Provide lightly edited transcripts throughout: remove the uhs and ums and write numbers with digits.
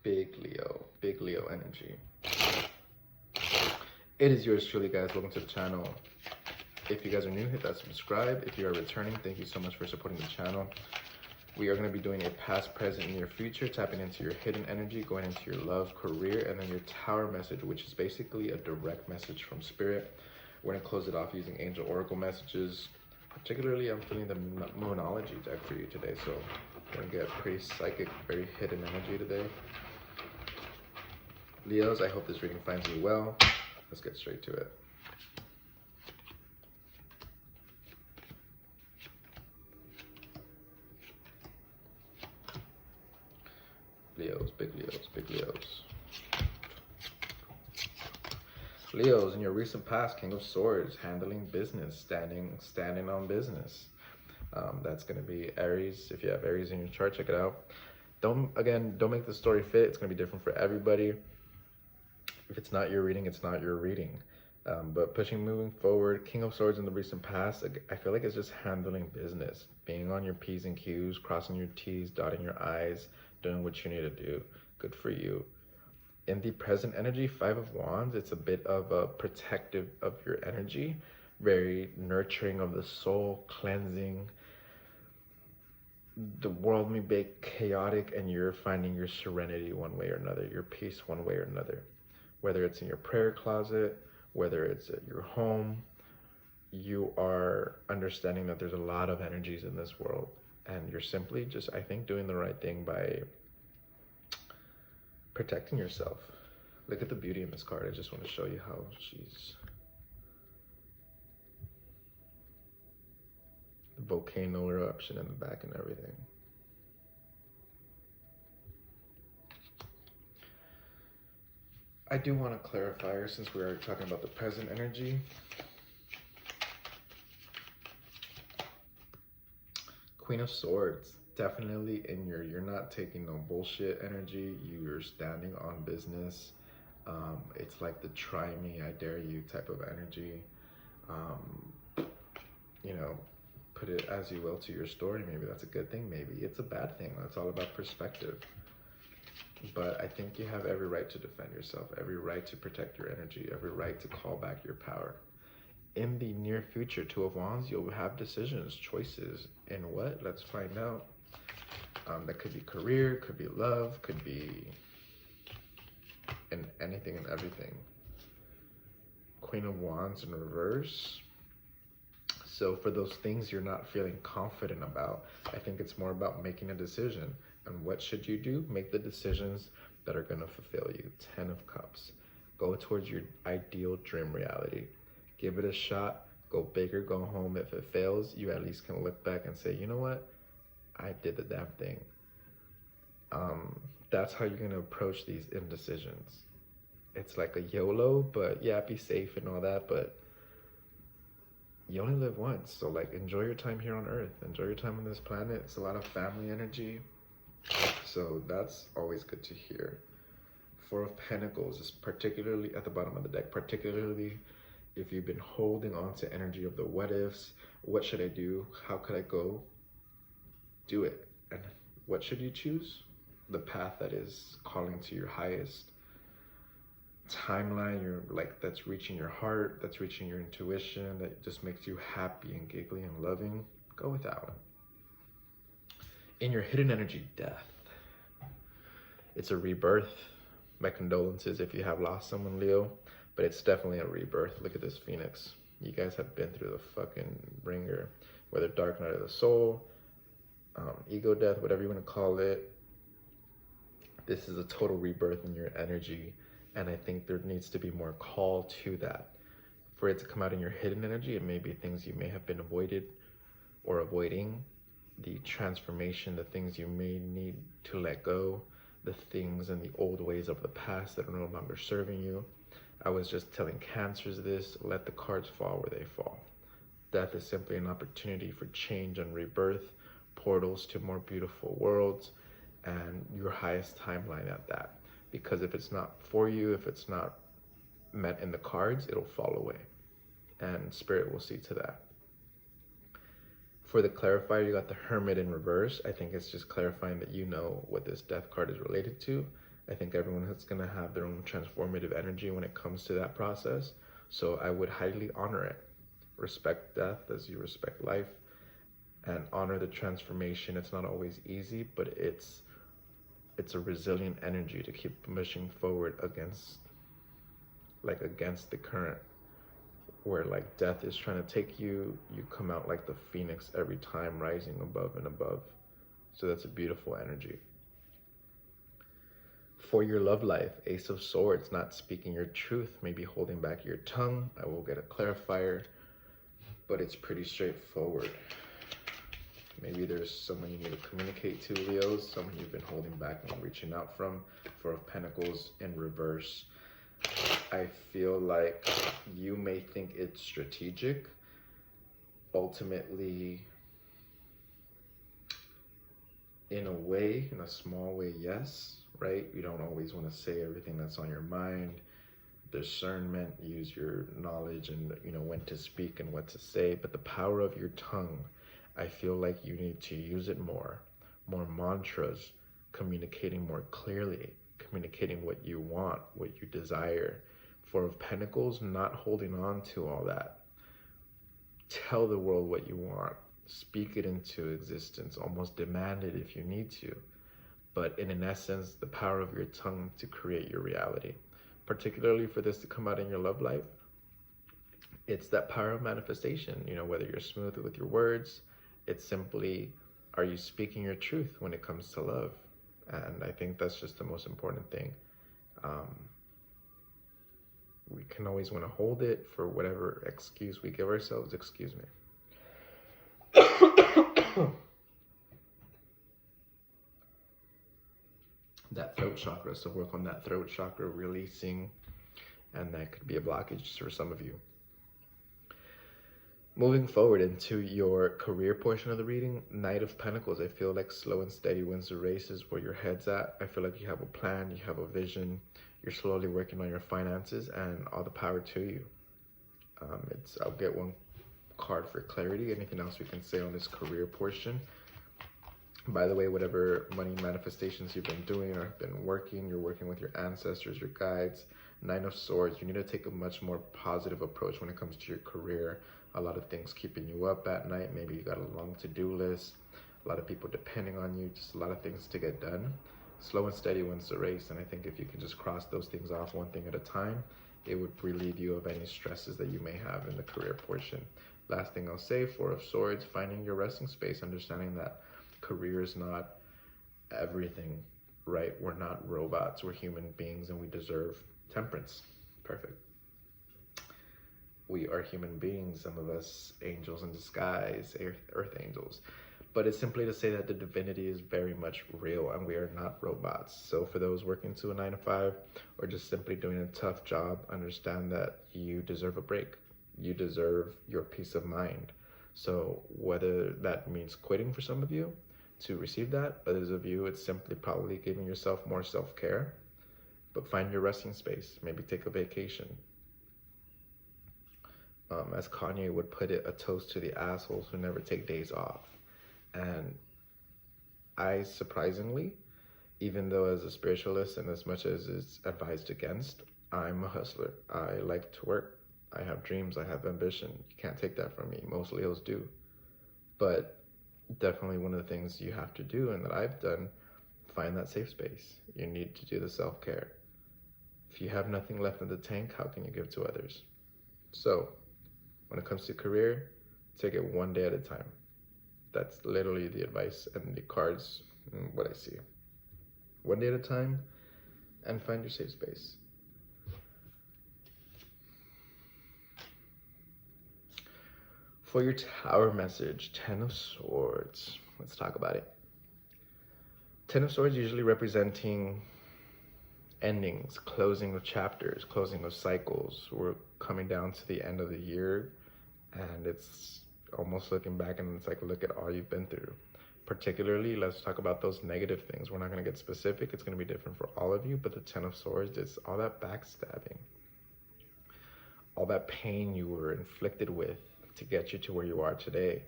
big Leo energy. It is yours truly, guys. Welcome to the channel. If you guys are new, hit that subscribe. If you are returning, thank you so much for supporting the channel. We are going to be doing a past, present, near future, tapping into your hidden energy, going into your love, career, and then your tower message, which is basically a direct message from spirit. We're going to close it off using angel oracle messages. Particularly, I'm feeling the moonology deck for you today, so we're going to get pretty psychic, very hidden energy today. Leos, I hope this reading finds you well. Let's get straight to it. Leos, big Leos, big Leos. Leos, in your recent past, King of Swords, handling business, standing on business. That's going to be Aries. If you have Aries in your chart, check it out. Don't make the story fit. It's going to be different for everybody. If it's not your reading, it's not your reading. But moving forward, King of Swords in the recent past, I feel like it's just handling business, being on your P's and Q's, crossing your T's, dotting your I's, doing what you need to do. Good for you. In the present energy, Five of Wands, it's a bit of a protective of your energy, very nurturing of the soul, cleansing. The world may be chaotic and you're finding your serenity one way or another, your peace one way or another. Whether it's in your prayer closet, whether it's at your home, you are understanding that there's a lot of energies in this world. And you're simply just, I think, doing the right thing by protecting yourself. Look at the beauty in this card. I just want to show you how she's... The volcano eruption in the back and everything. I do want to clarify, since we are talking about the present energy. Queen of Swords, definitely in you're not taking no bullshit energy. You're standing on business. It's like the try me, I dare you type of energy. You know, put it as you will to your story. Maybe that's a good thing. Maybe it's a bad thing. It's all about perspective. But I think you have every right to defend yourself, every right to protect your energy, every right to call back your power. In the near future, Two of Wands, you'll have decisions, choices. In what? Let's find out. That could be career, could be love, could be in anything and everything. Queen of Wands in reverse. So for those things you're not feeling confident about, I think it's more about making a decision. And what should you do? Make the decisions that are going to fulfill you. 10 of Cups. Go towards your ideal dream reality. Give it a shot. Go big or go home. If it fails, you at least can look back and say, you know what? I did the damn thing. That's how you're going to approach these indecisions. It's like a YOLO, but yeah, be safe and all that, but you only live once. So like, enjoy your time here on Earth. Enjoy your time on this planet. It's a lot of family energy. So that's always good to hear. Four of Pentacles is particularly at the bottom of the deck, particularly if you've been holding on to energy of the what ifs. What should I do? How could I go? Do it. And what should you choose? The path that is calling to your highest timeline, that's reaching your heart, that's reaching your intuition, that just makes you happy and giggly and loving. Go with that one. In your hidden energy, Death. It's a rebirth. My condolences if you have lost someone, Leo, but it's definitely a rebirth. Look at this Phoenix. You guys have been through the fucking ringer, whether dark night of the soul, ego death, whatever you want to call it. This is a total rebirth in your energy, and I think there needs to be more call to that. For it to come out in your hidden energy, it may be things you may have been avoided or avoiding, the transformation, the things you may need to let go, the things and the old ways of the past that are no longer serving you. I was just telling Cancers this, let the cards fall where they fall. Death is simply an opportunity for change and rebirth, portals to more beautiful worlds, and your highest timeline at that. Because if it's not for you, if it's not meant in the cards, it'll fall away. And Spirit will see to that. For the clarifier, you got the Hermit in reverse. I think it's just clarifying that you know what this Death card is related to. I think everyone is going to have their own transformative energy when it comes to that process. So I would highly honor it. Respect death as you respect life, and honor the transformation. It's not always easy, but it's a resilient energy to keep pushing forward against the current, where like death is trying to take you. You come out like the phoenix every time, rising above and above. So that's a beautiful energy. For your love life, Ace of Swords, not speaking your truth, maybe holding back your tongue. I will get a clarifier, but it's pretty straightforward. Maybe there's someone you need to communicate to, Leos, someone you've been holding back and reaching out from. Four of Pentacles in reverse. I feel like you may think it's strategic. Ultimately, in a way, in a small way, yes, right? You don't always want to say everything that's on your mind. Discernment, use your knowledge and when to speak and what to say. But the power of your tongue, I feel like you need to use it more mantras, communicating more clearly, communicating what you want, what you desire. Four of Pentacles, not holding on to all that. Tell the world what you want. Speak it into existence, almost demand it if you need to. But in essence, the power of your tongue to create your reality. Particularly for this to come out in your love life, it's that power of manifestation. Whether you're smooth with your words, it's simply, are you speaking your truth when it comes to love? And I think that's just the most important thing. We can always want to hold it for whatever excuse we give ourselves. Excuse me. That throat chakra, so work on that throat chakra, releasing, and that could be a blockage for some of you. Moving forward into your career portion of the reading, Knight of Pentacles. I feel like slow and steady wins the race is where your head's at. I feel like you have a plan, you have a vision, you're slowly working on your finances, and all the power to you. I'll get one card for clarity. Anything else we can say on this career portion? By the way, whatever money manifestations you've been doing or have been working, you're working with your ancestors, your guides. Nine of Swords, you need to take a much more positive approach when it comes to your career. A lot of things keeping you up at night. Maybe you got a long to-do list, a lot of people depending on you, just a lot of things to get done. Slow and steady wins the race, and I think if you can just cross those things off one thing at a time, it would relieve you of any stresses that you may have in the career portion. Last thing I'll say, Four of Swords, finding your resting space, understanding that career is not everything, right? We're not robots, we're human beings, and we deserve temperance. Perfect. We are human beings, some of us angels in disguise, earth angels. But it's simply to say that the divinity is very much real and we are not robots. So for those working to a 9-to-5 or just simply doing a tough job, understand that you deserve a break. You deserve your peace of mind. So whether that means quitting for some of you to receive that, others of you, it's simply probably giving yourself more self-care. But find your resting space. Maybe take a vacation. As Kanye would put it, a toast to the assholes who never take days off. And I surprisingly, even though as a spiritualist and as much as it's advised against, I'm a hustler. I like to work. I have dreams. I have ambition. You can't take that from me. Most Leos do. But definitely one of the things you have to do, and that I've done, find that safe space. You need to do the self-care. If you have nothing left in the tank, how can you give to others? So when it comes to career, take it one day at a time. That's literally the advice and the cards and what I see. One day at a time, and find your safe space. For your Tower message, 10 of Swords. Let's talk about it. 10 of Swords usually representing endings, closing of chapters, closing of cycles. We're coming down to the end of the year, and it's almost looking back and it's like, look at all you've been through. Particularly, let's talk about those negative things. We're not going to get specific. It's going to be different for all of you, but the 10 of Swords is all that backstabbing, all that pain you were inflicted with to get you to where you are today.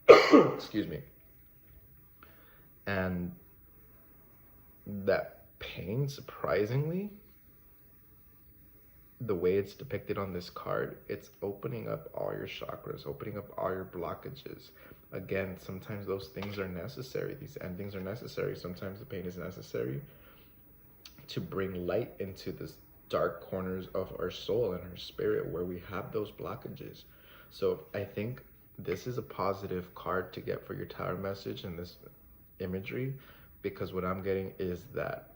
Excuse me. And that pain, surprisingly, the way it's depicted on this card, it's opening up all your chakras, opening up all your blockages. Again, sometimes those things are necessary. These endings are necessary. Sometimes the pain is necessary to bring light into this dark corners of our soul and our spirit where we have those blockages. So I think this is a positive card to get for your Tower message in this imagery, because what I'm getting is that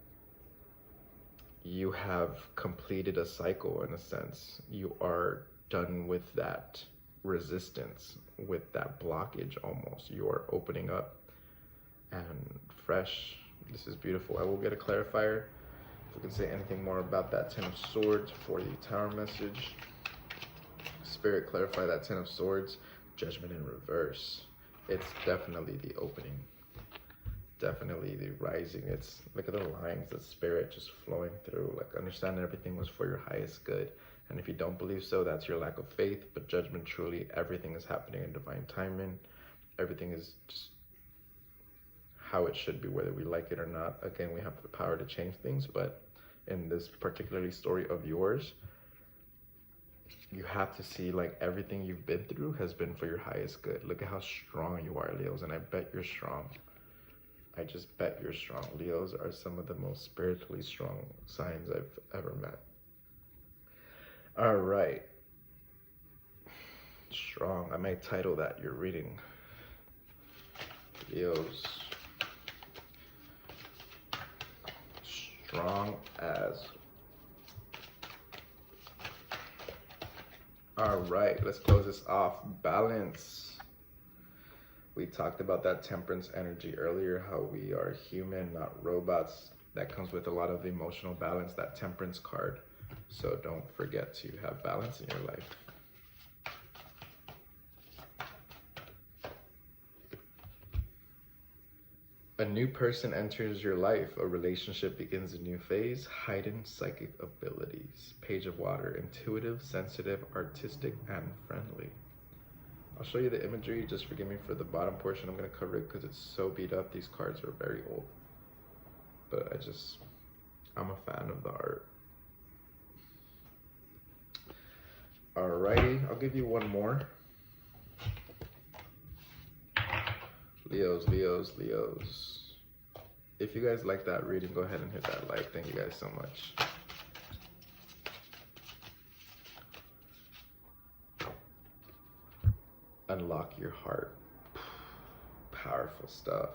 you have completed a cycle in a sense. You are done with that resistance, with that blockage almost. You are opening up and fresh. This is beautiful. I will get a clarifier if we can say anything more about that Ten of Swords for the Tower message. Spirit, clarify that Ten of Swords. Judgment in reverse. It's definitely the opening. Definitely the rising. It's, look at the lines, the spirit just flowing through, like understanding everything was for your highest good. And if you don't believe so, that's your lack of faith. But judgment, truly, everything is happening in divine timing. Everything is just how it should be, whether we like it or not. Again, we have the power to change things, but in this particular story of yours, you have to see like everything you've been through has been for your highest good. Look at how strong you are, Leos, and I bet you're strong. I just bet you're strong. Leos are some of the most spiritually strong signs I've ever met. All right. Strong. I might title that your reading. Leos. Strong as. All right, let's close this off. Balance. We talked about that temperance energy earlier, how we are human, not robots. That comes with a lot of emotional balance, that temperance card. So don't forget to have balance in your life. A new person enters your life. A relationship begins a new phase. Heightened psychic abilities. Page of Water. Intuitive, sensitive, artistic, and friendly. I'll show you the imagery. Just forgive me for the bottom portion. I'm going to cover it because it's so beat up. These cards are very old. But I'm a fan of the art. Alrighty, I'll give you one more. Leos, Leos, Leos. If you guys like that reading, go ahead and hit that like. Thank you guys so much. Unlock your heart. Powerful stuff.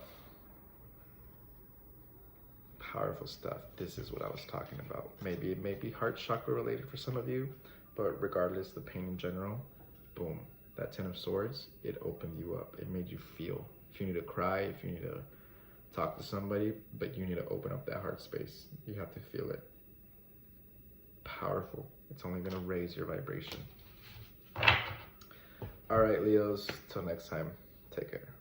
Powerful stuff. This is what I was talking about. Maybe it may be heart chakra related for some of you, but regardless, the pain in general, boom. That Ten of Swords, it opened you up. It made you feel. If you need to cry, if you need to talk to somebody, but you need to open up that heart space. You have to feel it. Powerful. It's only going to raise your vibration. All right, Leos, till next time, take care.